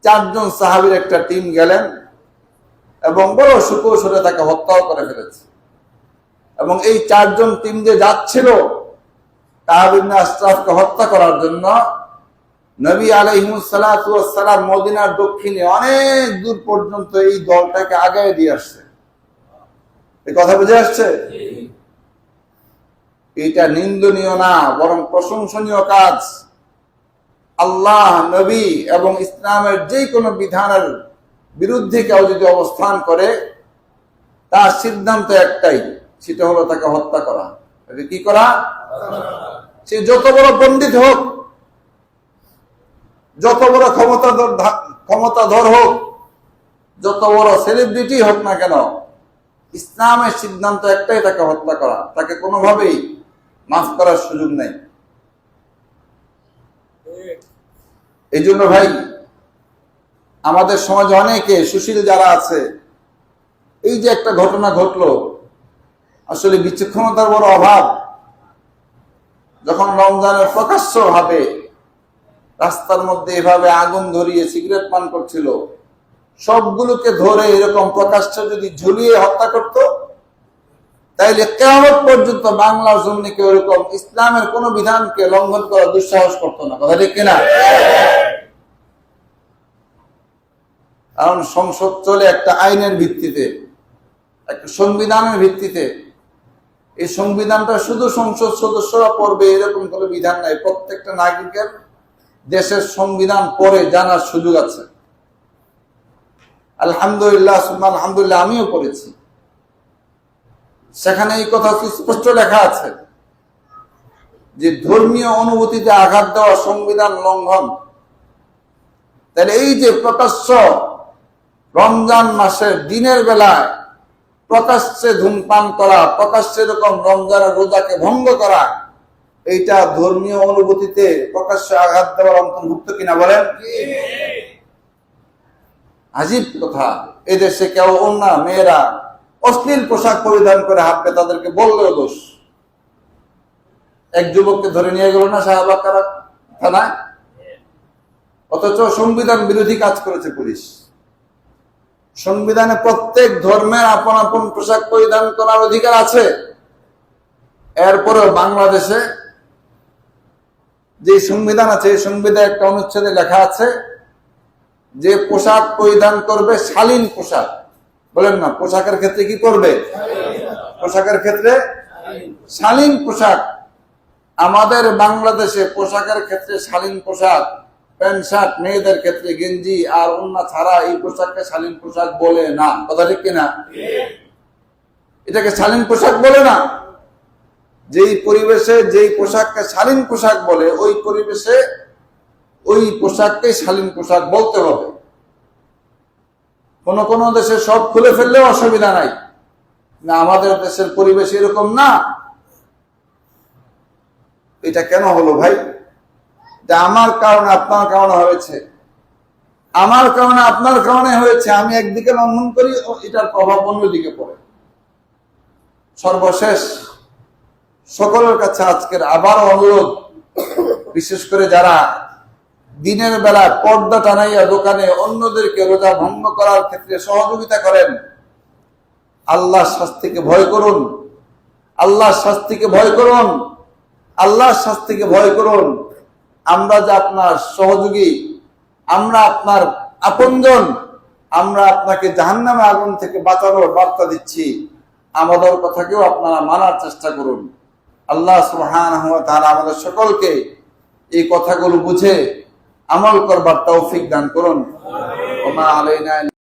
S1: 4 জন সাহাবীর একটা টিম গেলেন এবং বড় সুকৌশলে তাকে হত্যাও করে ফেলেছে। এবং এই 4 জন টিম যে যাচ্ছিল কাব ইবনে আশরাফকে হত্যা করার জন্য, নবী আলাইহিস সালাতু ওয়াস সালাম মদিনার দক্ষিণে অনেক দূর পর্যন্ত এই দলটাকে আগায় দিয়ে আসছে। এই কথা বুঝে আসছে? এটা নিন্দনীয় না, বরং প্রশংসনীয় কাজ। আল্লাহ, নবী এবং ইসলামের যে কোনো বিধানের বিরুদ্ধে কেউ যদি অবস্থান করে, তার সিদ্ধান্ত একটাই, সেটা হলো তাকে হত্যা করা। কি করা? সে যত বড় পণ্ডিত হোক, যত বড় ক্ষমতাধর হোক, যত বড় সেলিব্রিটি হোক না কেন, ইসলামের সিদ্ধান্ত একটাই, তাকে হত্যা করা। তাকে কোনোভাবেই মাফ করার সুযোগ নেই। এই জন্য ভাই, আমাদের সমাজে অনেকে সুশীল যারা আছে, এই যে একটা ঘটনা ঘটলো, আসলে বিচক্ষণতার বড় অভাব। যখন রমজানের প্রকাশ্য ভাবে রাস্তার মধ্যে এভাবে আগুন ধরিয়ে সিগারেট পান করছিল, সবগুলোকে ধরে এরকম প্রকাশ্যে যদি ঝুলিয়ে হত্যা করত, তাইলে কিয়ামত পর্যন্ত বাংলার জন্য কেউ এরকম ইসলামের কোন বিধানকে লঙ্ঘন করার দুঃসাহস করতো না, কথা ঠিক কিনা? কারণ সংসদ চলে একটা আইনের ভিত্তিতে। একটা সংবিধানের ভিত্তিতে। এই সংবিধানটা শুধু সংসদ সদস্যরা পড়বে এরকম কোনো বিধান নাই। প্রত্যেকটা নাগরিকের দেশের সংবিধান পড়ে জানার সুযোগ আছে। আলহামদুলিল্লাহ সুম্মা আলহামদুলিল্লাহ, আমিও পড়েছি। সেখানে এই কথা স্পষ্ট লেখা আছে যে ধর্মীয় অনুভূতিতে আঘাত দেওয়া সংবিধান লঙ্ঘন। তাহলে এই যে প্রকাশ্য রমজান মাসের দিনের বেলায় প্রকাশ্যে ধূমপান করা, প্রকাশ্যে এরকম রমজানের রোজাকে ভঙ্গ করা, এইটা ধর্মীয় অনুভূতিতে প্রকাশ্যে আঘাত দেওয়ার অন্তর্ভুক্ত কিনা বলেন? আজীব কথা, এদেশে কেউ অন্য মেয়েরা অশ্লীল পোশাক পরিধান করে হাঁটবে, তাদেরকে বললেও দোষ। এক যুবককে ধরে নিয়ে গেল না শাহবাগ থানায়, অথচ সংবিধান বিরোধী কাজ করেছে পুলিশ। সংবিধানে প্রত্যেক ধর্মের আপন আপন পোশাক পরিধান করার অধিকার আছে। এরপরেও বাংলাদেশে যে সংবিধান আছে, এই সংবিধানে একটা অনুচ্ছেদে লেখা আছে যে পোশাক পরিধান করবে শালীন পোশাক। বলেন না, পোশাকের ক্ষেত্রে কি করবে? পোশাকের ক্ষেত্রে শালীন পোশাক। আমাদের বাংলাদেশে পোশাকের ক্ষেত্রে শালীন পোশাক, প্যান্ট শার্ট, মেয়েদের ক্ষেত্রে গেঞ্জি আর ওড়না ছাড়া এই পোশাককে শালীন পোশাক বলে না। কথা ঠিক কিনা? এটাকে শালীন পোশাক বলে না। যেই পরিবেশে যেই পোশাককে শালীন পোশাক বলে, ওই পরিবেশে ওই পোশাককে শালীন পোশাক বলতে হবে। কোন কোন দেশে সব খুলে ফেললেও অসুবিধা নাই, না আমাদের দেশের পরিবেশ এরকম না। এটা কেন হলো ভাই? এটা আমার কারণে আপনার কারণে হয়েছে, আমার কারণে আপনার কারণে হয়েছে। আমি একদিকে লঙ্ঘন করি, এটার প্রভাব অন্যদিকে পড়ে। সর্বশেষ সকলের কাছে আজকের আবার অনুরোধ, বিশেষ করে যারা দিনের বেলা পর্দা টানাইয়া দোকানে অন্যদেরকে রোজা ভঙ্গ করার ক্ষেত্রে সহযোগিতা করেন, আল্লাহর শাস্তিকে ভয় করুন, আল্লাহর শাস্তিকে ভয় করুন, আল্লাহর শাস্তিকে ভয় করুন। আমরা যে আপনার সহযোগী, আমরা আপনার আপনজন, আমরা আপনাকে জাহান্নামে আগুন থেকে বাঁচানোর বার্তা দিচ্ছি। আমাদের কথাকেও আপনারা মানার চেষ্টা করুন। আল্লাহ সুবহানাহু ওয়া তাআলা আমাদের সকলকে এই কথাগুলো বুঝে আমল করবার তৌফিক দান করুন। ওয়া মা আলাইনা